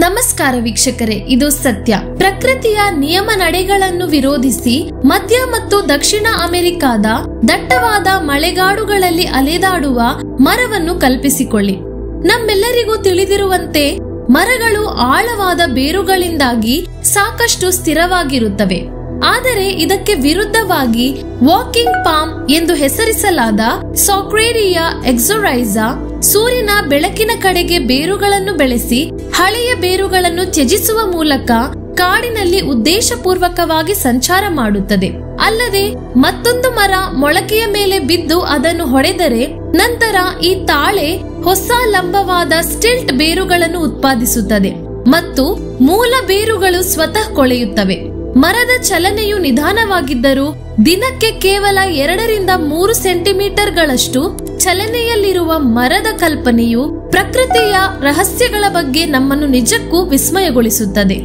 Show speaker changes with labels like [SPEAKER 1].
[SPEAKER 1] ನಮಸ್ಕಾರ ವೀಕ್ಷಕರೇ, ಇದು ಸತ್ಯ. ಪ್ರಕೃತಿಯ ನಿಯಮ ನಡೆಗಳನ್ನು ವಿರೋಧಿಸಿ ಮಧ್ಯ ಮತ್ತು ದಕ್ಷಿಣ ಅಮೆರಿಕಾದ ದಟ್ಟವಾದ ಮಳೆಗಾಡುಗಳಲ್ಲಿ ಅಲೆದಾಡುವ ಮರವನ್ನು ಕಲ್ಪಿಸಿಕೊಳ್ಳಿ. ನಮ್ಮೆಲ್ಲರಿಗೂ ತಿಳಿದಿರುವಂತೆ ಮರಗಳು ಆಳವಾದ ಬೇರುಗಳಿಂದಾಗಿ ಸಾಕಷ್ಟು ಸ್ಥಿರವಾಗಿರುತ್ತವೆ. ಆದರೆ ಇದಕ್ಕೆ ವಿರುದ್ಧವಾಗಿ ವಾಕಿಂಗ್ ಪಾಮ್ ಎಂದು ಹೆಸರಿಸಲಾದ ಸಾಕ್ರೇರಿಯಾ ಎಕ್ಸೊರೈಸಾ ಸೂರ್ಯನ ಬೆಳಕಿನ ಕಡೆಗೆ ಬೇರುಗಳನ್ನು ಬೆಳೆಸಿ ಹಳೆಯ ಬೇರುಗಳನ್ನು ತ್ಯಜಿಸುವ ಮೂಲಕ ಕಾಡಿನಲ್ಲಿ ಉದ್ದೇಶಪೂರ್ವಕವಾಗಿ ಸಂಚಾರ ಮಾಡುತ್ತದೆ. ಅಲ್ಲದೆ ಮತ್ತೊಂದು ಮರ ಮೊಳಕೆಯ ಮೇಲೆ ಬಿದ್ದು ಅದನ್ನು ಹೊಡೆದರೆ ನಂತರ ಈ ತಾಳೆ ಹೊಸ ಲಂಬವಾದ ಸ್ಟಿಲ್ಟ್ ಬೇರುಗಳನ್ನು ಉತ್ಪಾದಿಸುತ್ತದೆ ಮತ್ತು ಮೂಲ ಬೇರುಗಳು ಸ್ವತಃ ಕೊಳೆಯುತ್ತವೆ. ಮರದ ಚಲನೆಯು ನಿಧಾನವಾಗಿದ್ದರೂ ದಿನಕ್ಕೆ ಕೇವಲ 2 ರಿಂದ 3 ಸೆಂಟಿಮೀಟರ್ಗಳಷ್ಟು ಚಲನೆಯಲ್ಲಿರುವ ಮರದ ಕಲ್ಪನೆಯು ಪ್ರಕೃತಿಯ ರಹಸ್ಯಗಳ ಬಗ್ಗೆ ನಮ್ಮನ್ನು ನಿಜಕ್ಕೂ ವಿಸ್ಮಯಗೊಳಿಸುತ್ತದೆ.